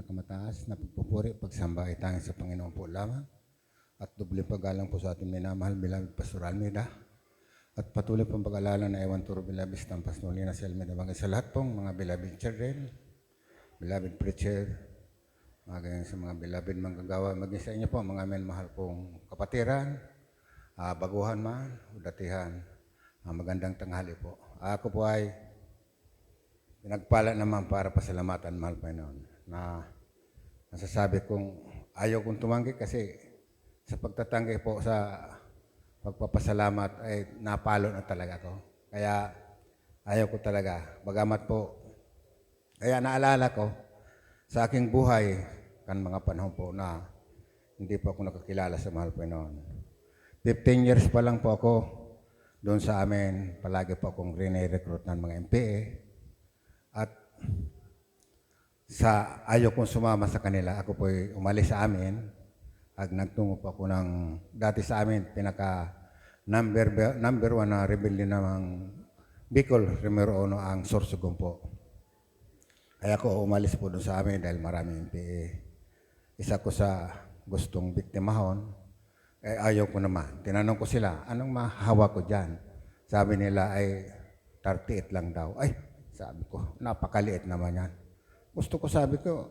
pinakamataas na pagpupuri, pagsamba ay tanging sa Panginoon po lamang. At doble paggalang po sa ating minamahal, beloved Pastor Almeida. At patuloy pong pag-alala na ewan turo beloved Stampas Molina si Almeida. Bagay sa lahat pong mga beloved children, beloved preacher, maging sa mga beloved manggagawa, maging sa inyo po mga mahal pong kapatiran, baguhan man, datihan, magandang tanghali po. Ako po ay pinagpala naman para pasalamatan, mahal Panginoon, na nasasabi kong ayaw kong tumanggi kasi sa pagtatanggi po sa pagpapasalamat ay napalo na talaga ako. Kaya ayaw ko talaga. Bagamat po, kaya naalala ko sa aking buhay kan mga panahon po na hindi po ako nakakilala sa mahal Panginoon. 15 years pa lang po ako doon sa amin. Palagi po akong rini-recruit ng mga MPA. At sa ayaw kong sumama sa kanila, ako po umalis sa amin at nagtungo po ako ng dati sa amin, pinaka number one na rebellion ng Bicol, Remero Ono ang Sorsogon po. Kaya ako umalis po doon sa amin dahil maraming MPA. Isa ko sa gustong biktimahon, ayaw ko naman. Tinanong ko sila, anong mahawa ko dyan? Sabi nila ay 38 lang daw. Ay, sabi ko, napakaliit naman yan. Gusto ko, sabi ko,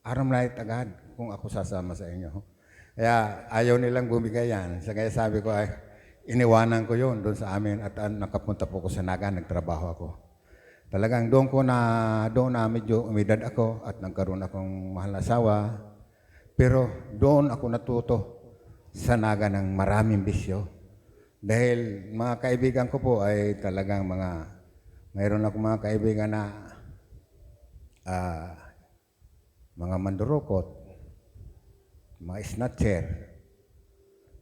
aram na agad kung ako sasama sa inyo. Kaya ayaw nilang bumigay yan. Kaya sabi ko, ay, iniwanan ko yun doon sa amin at nakapunta po ko sa Naga, nagtrabaho ako. Talagang doon na medyo umidad ako at nagkaroon akong mahal na asawa. Pero doon ako natuto sa Naga ng maraming bisyo. Dahil mga kaibigan ko po ay talagang mayroon akong mga kaibigan na mga mandurukot, mga snatcher.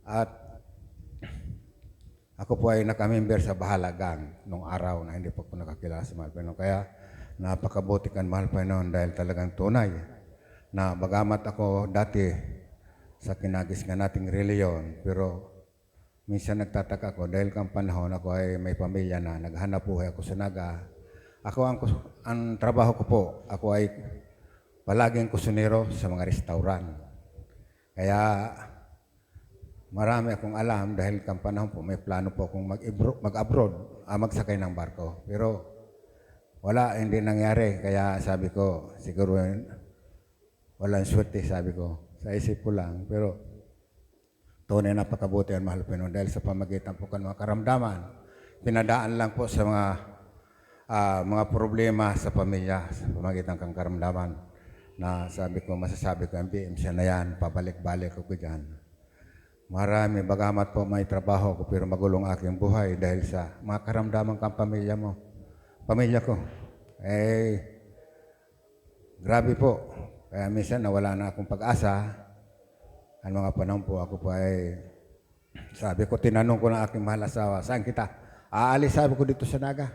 At ako po ay nakamember sa Bahalagang nung araw na hindi pa po nakakilala sa mahal Panginoon. Kaya napakabuti kan mahal Panginoon dahil talagang tunay na bagamat ako dati sa kinagis nga nating reliyon, pero minsan nagtataka ko dahil kang panahon ako ay may pamilya na naghanap buhay ako sa Naga. Ang trabaho ko po, ako ay palaging kusinero sa mga restaurant. Kaya marami akong alam dahil kang panahon po may plano po akong mag-abroad, magsakay ng barko. Pero wala, hindi nangyari. Kaya sabi ko, siguro walang swerte, sabi ko. Sa isip ko lang, pero tunay napakabuti ang mahal Panginoon dahil sa pamagitan po kan mga karamdaman, pinadaan lang po sa mga problema sa pamilya, sa pamagitan kang karamdaman na sabi ko, masasabi ko, MPM siya na yan, pabalik-balik ko dyan. Marami, bagamat po may trabaho ko, pero magulong aking buhay dahil sa mga karamdaman kang pamilya mo, pamilya ko. Grabe po. Kaya minsan nawala na akong pag-asa. Ang mga panahon po ako po ay, sabi ko, tinanong ko na aking mahal asawa, saan kita? Aalis, sabi ko, dito sa Naga.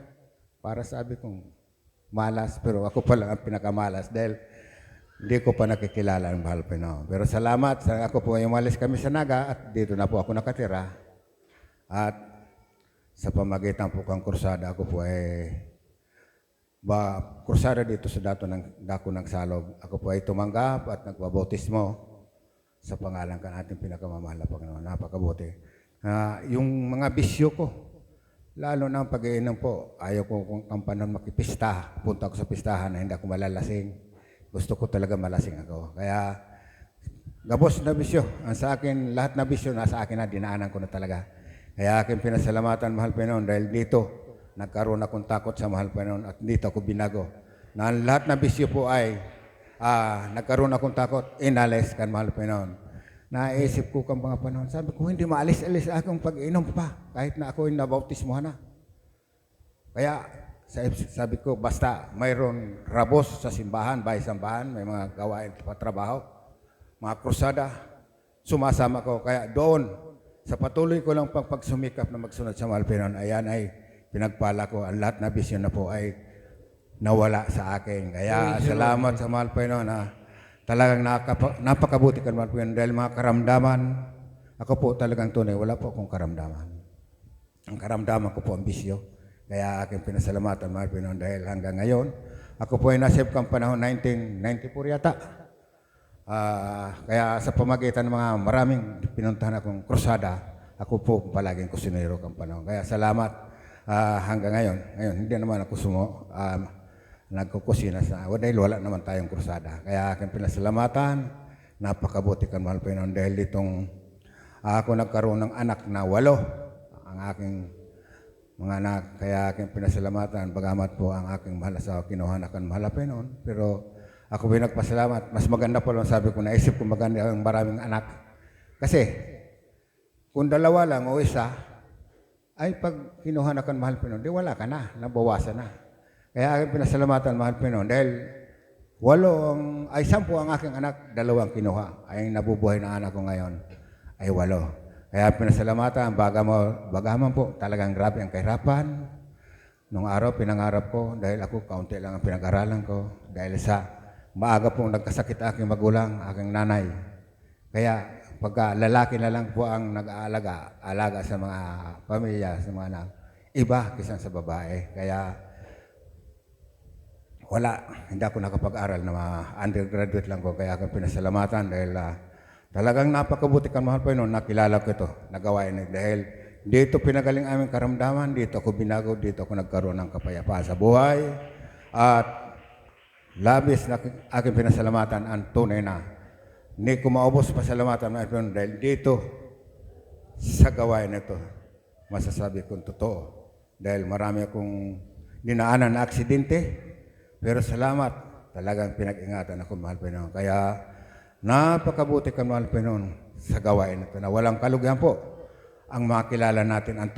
Para sabi kong malas, pero ako pala ang pinakamalas dahil hindi ko pa nakikilala ang mahal Panginoon. Pero salamat, ako po ay umalis kami sa Naga at dito na po ako nakatira. At sa pamagitan po kang kursada, ako po ay kursada dito sa Dako ng Salog. Ako po ay tumanggap at nagpabautismo sa pangalan ka ating pinakamamahal na Panginoon. Napakabuti. Yung mga bisyo ko, lalo na ang pag-iinom po, ayaw ko kung kampanan makipista. Punta ako sa pistahan na hindi ako malalasing. Gusto ko talaga malasing ako. Kaya, gabos na bisyo. Ang sa akin, lahat na bisyo nasa akin na, dinaanan ko na talaga. Kaya akin pinasalamatan, mahal Panginoon, dahil dito, nagkaroon akong takot sa mahal Panginoon at dito ako binago. Na lahat na bisyo po ay nagkaroon akong takot, inalis kan mahal Panginoon. Naisip ko kang mga panahon, sabi ko, hindi maalis-alis akong pag-inom pa, kahit na ako yung nabautismohan na. Kaya, sabi ko, basta mayroon rabos sa simbahan, bahay sambahan, may mga gawain patrabaho, mga krusada, sumasama ko. Kaya doon, sa patuloy ko lang pagsumikap na magsunod sa mahal Panginoon, ayan ay pinagpala ko, ang lahat na bisyo na po ay nawala sa akin. Kaya salamat sa mahal Panginoon na talagang napakabuti ka mahal Panginoon dahil mga karamdaman, ako po talagang tunay, wala po akong karamdaman. Ang karamdaman ko po ang bisyo. Kaya aking pinasalamatan mahal Panginoon dahil hanggang ngayon, Ako po ay nasave kang panahon 1994 yata. Kaya sa pamagitan ng mga maraming pinuntahan akong krusada, ako po palaging kusinero kang panahon. Kaya salamat hanggang ngayon. Ngayon, hindi naman ako nagkukusina dahil wala naman tayong krusada. Kaya aking pinasalamatan, napakabuti kang mahal Panginoon dahil ditong ako nagkaroon ng anak na 8, ang aking mga anak. Kaya aking pinasalamatan, bagamat po ang aking mahal asawa kinuhanakan mahal Panginoon. Pero ako pinagpasalamat. Mas maganda po lang sabi ko, naisip ko maganda ang maraming anak. Kasi kung 2 lang o 1, ay pag kinuhanakan mahal Panginoon, di wala ka na, nabawasan na. Kaya aking pinasalamatan mahal Panginoon dahil 10 ang aking anak, 2 kinuha. Ay nabubuhay na anak ko ngayon ay 8. Kaya pinasalamatan, bagaman po, talagang grabe ang kahirapan. Nung araw, pinangarap ko, dahil ako, kaunti lang ang pinag-aralan ko. Dahil sa maaga pong nagkasakit aking magulang, aking nanay. Kaya pagka lalaki na lang po ang nag-aalaga sa mga pamilya, sa mga anak, iba kaysa sa babae. Kaya hindi ako nakapag-aral na mga undergraduate lang ko. Kaya aking pinasalamatan dahil talagang napakabuti kang mahal Panginoon, nakilala ko ito, nagawain dahil dito pinagaling aming karamdaman, dito ako binago, dito ako nagkaroon ng kapayapaan sa buhay. At labis na aking pinasalamatan ang tunay na hindi ko maubos pasalamatan mahal Panginoon dahil dito sa gawain ito, masasabi kong totoo. Dahil marami akong dinaanan na aksidente, pero salamat, talagang pinag-ingatan ako mahal Panginoon. Kaya napakabuti kang mahal Panginoon sa gawain ito na walang kalugihan po ang makilala natin ang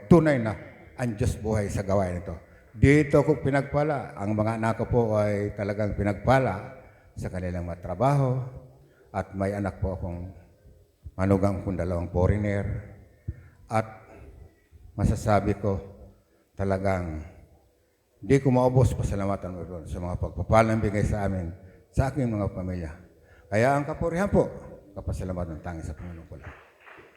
tunay na ang Diyos buhay sa gawain ito. Dito ko pinagpala, ang mga anak ko po ay talagang pinagpala sa kanilang matrabaho at may anak po akong manugang kong 2 foreigner at masasabi ko talagang di ko maubos pasalamatan mo doon sa mga pagpapalang bigay sa amin, sa aking mga pamilya. Kaya ang kapurihan po, kapasalamatan ng tanging sa Panginoon ko lang.